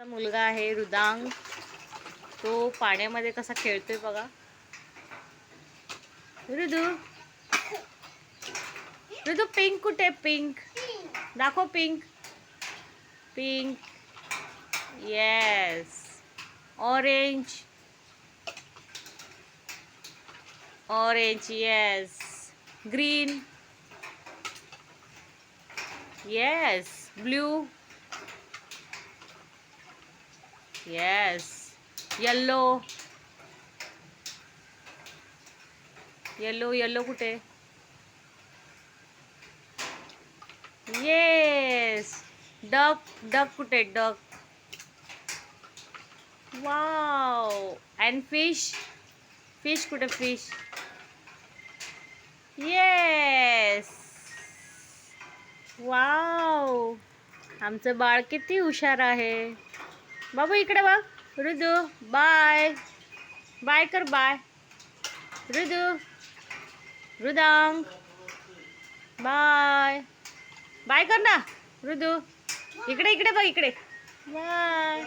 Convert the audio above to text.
मुलगा आहे रुदांग, तो पाण्यामध्ये कसा खेळतोय बघा. रुदू रुदू पिंक कुठे? पिंक दाखव. Pink pink yes. Orange orange yes. Green yes. Blue yes. Yellow yellow yellow कुठे? येस. डक डक कुठे? Duck. Wow. And fish fish कुठे? Fish yes. वाव. आमचं बाळ किती हुशार आहे. बाबू इकडे बघ. रुदू बाय बाय कर. Bye Rudu. Rudang bye bye कर ना रुदू. इकडे इकडे बघ. इकडे बाय.